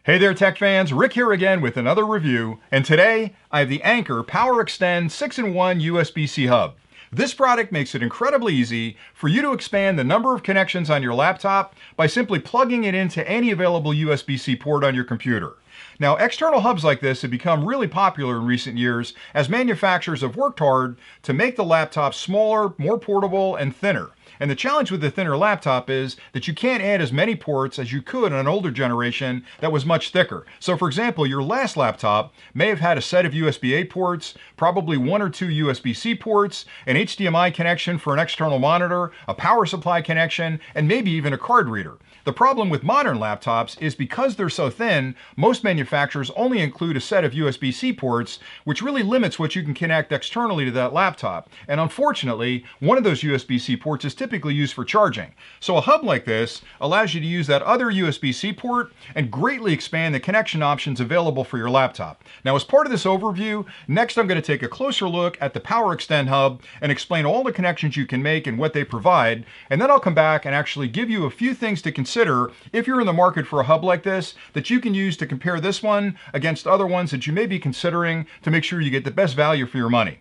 Hey there tech fans, Rick here again with another review, and today I have the Anker PowerExpand 6-in-1 USB-C hub. This product makes it incredibly easy for you to expand the number of connections on your laptop by simply plugging it into any available USB-C port on your computer. Now, external hubs like this have become really popular in recent years as manufacturers have worked hard to make the laptop smaller, more portable, and thinner. And the challenge with the thinner laptop is that you can't add as many ports as you could on an older generation that was much thicker. So for example, your last laptop may have had a set of USB-A ports, probably one or two USB-C ports, an HDMI connection for an external monitor, a power supply connection, and maybe even a card reader. The problem with modern laptops is because they're so thin, most manufacturers only include a set of USB-C ports, which really limits what you can connect externally to that laptop. And unfortunately, one of those USB-C ports is typically used for charging. So a hub like this allows you to use that other USB-C port and greatly expand the connection options available for your laptop. Now, as part of this overview, next I'm going to take a closer look at the PowerExpand Hub and explain all the connections you can make and what they provide. And then I'll come back and actually give you a few things to consider if you're in the market for a hub like this that you can use to compare this one against other ones that you may be considering to make sure you get the best value for your money.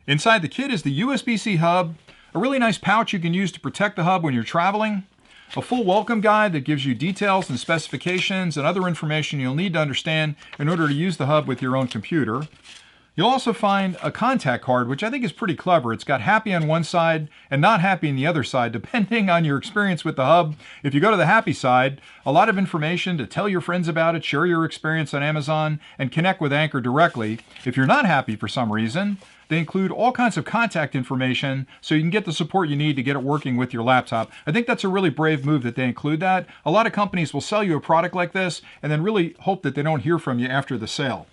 Inside the kit is the USB-C hub, a really nice pouch you can use to protect the hub when you're traveling, a full welcome guide that gives you details and specifications and other information you'll need to understand in order to use the hub with your own computer. You'll also find a contact card, which I think is pretty clever. It's got happy on one side and not happy on the other side, depending on your experience with the hub. If you go to the happy side, a lot of information to tell your friends about it, share your experience on Amazon, and connect with Anker directly. If you're not happy for some reason, they include all kinds of contact information so you can get the support you need to get it working with your laptop. I think that's a really brave move that they include that. A lot of companies will sell you a product like this and then really hope that they don't hear from you after the sale.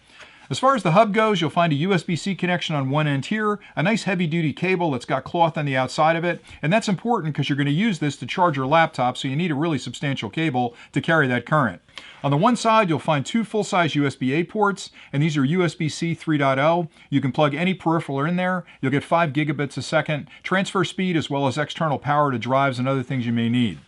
As far as the hub goes, you'll find a USB-C connection on one end here, a nice heavy-duty cable that's got cloth on the outside of it, and that's important because you're going to use this to charge your laptop, so you need a really substantial cable to carry that current. On the one side, you'll find two full-size USB-A ports, and these are USB-C 3.0. You can plug any peripheral in there. You'll get 5 gigabits a second transfer speed, as well as external power to drives and other things you may need.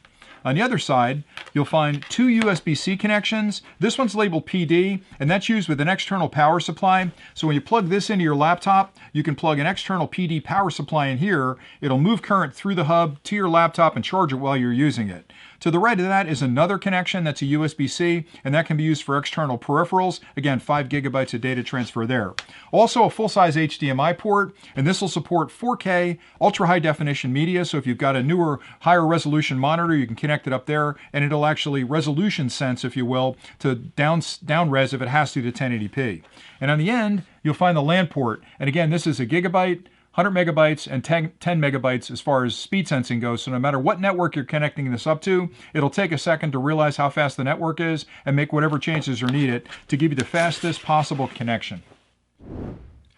On the other side, you'll find two USB-C connections. This one's labeled PD, and that's used with an external power supply. So when you plug this into your laptop, you can plug an external PD power supply in here. It'll move current through the hub to your laptop and charge it while you're using it. To the right of that is another connection that's a USB-C, and that can be used for external peripherals. Again, 5 gigabytes of data transfer there. Also a full-size HDMI port, and this will support 4K ultra-high definition media. So if you've got a newer, higher resolution monitor, you can connect it up there, and it'll actually resolution sense, if you will, to down res if it has to 1080p. And on the end, you'll find the LAN port. And again, this is a gigabyte, 100 megabytes, and 10 megabytes as far as speed sensing goes. So no matter what network you're connecting this up to, it'll take a second to realize how fast the network is and make whatever changes are needed to give you the fastest possible connection.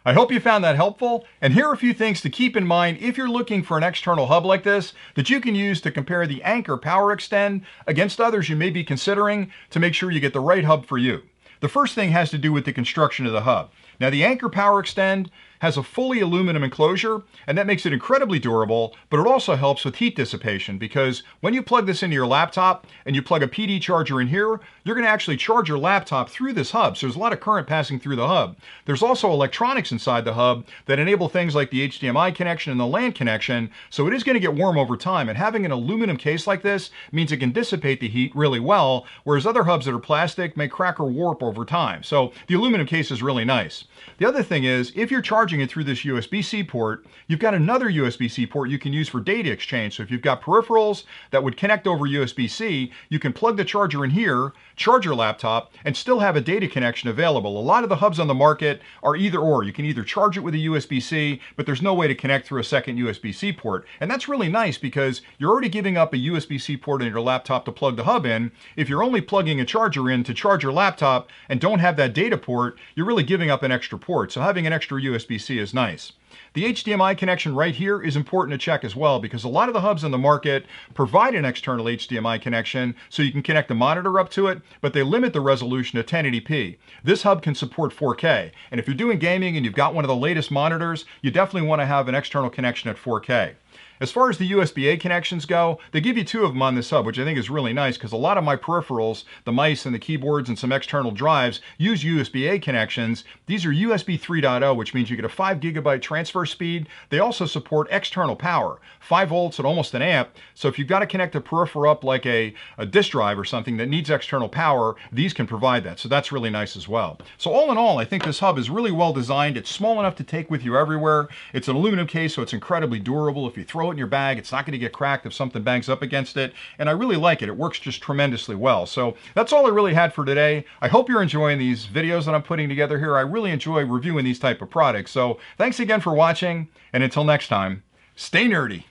I hope you found that helpful, and here are a few things to keep in mind if you're looking for an external hub like this that you can use to compare the Anker PowerExpand against others you may be considering to make sure you get the right hub for you. The first thing has to do with the construction of the hub. Now, the Anker PowerExpand has a fully aluminum enclosure, and that makes it incredibly durable, but it also helps with heat dissipation because when you plug this into your laptop and you plug a PD charger in here, you're going to actually charge your laptop through this hub, so there's a lot of current passing through the hub. There's also electronics inside the hub that enable things like the HDMI connection and the LAN connection, so it is going to get warm over time, and having an aluminum case like this means it can dissipate the heat really well, whereas other hubs that are plastic may crack or warp over time. So the aluminum case is really nice. The other thing is, if you're charging it through this USB-C port, you've got another USB-C port you can use for data exchange. So if you've got peripherals that would connect over USB-C, you can plug the charger in here, charge your laptop, and still have a data connection available. A lot of the hubs on the market are either or. You can either charge it with a USB-C, but there's no way to connect through a second USB-C port. And that's really nice because you're already giving up a USB-C port in your laptop to plug the hub in. If you're only plugging a charger in to charge your laptop and don't have that data port, you're really giving up an extra port. So having an extra USB-C is nice. The HDMI connection right here is important to check as well because a lot of the hubs on the market provide an external HDMI connection so you can connect the monitor up to it, but they limit the resolution to 1080p. This hub can support 4K, and if you're doing gaming and you've got one of the latest monitors, you definitely want to have an external connection at 4K. As far as the USB-A connections go, they give you two of them on this hub, which I think is really nice because a lot of my peripherals, the mice and the keyboards and some external drives, use USB-A connections. These are USB 3.0, which means you get a 5 gigabyte transfer speed. They also support external power, 5 volts at almost an amp. So if you've got to connect a peripheral up like a disk drive or something that needs external power, these can provide that. So that's really nice as well. So all in all, I think this hub is really well designed. It's small enough to take with you everywhere. It's an aluminum case, so it's incredibly durable. If you throw it in your bag, it's not going to get cracked if something bangs up against it. And I really like it. It works just tremendously well. So that's all I really had for today. I hope you're enjoying these videos that I'm putting together here. I really enjoy reviewing these type of products. So thanks again for watching. And until next time, stay nerdy.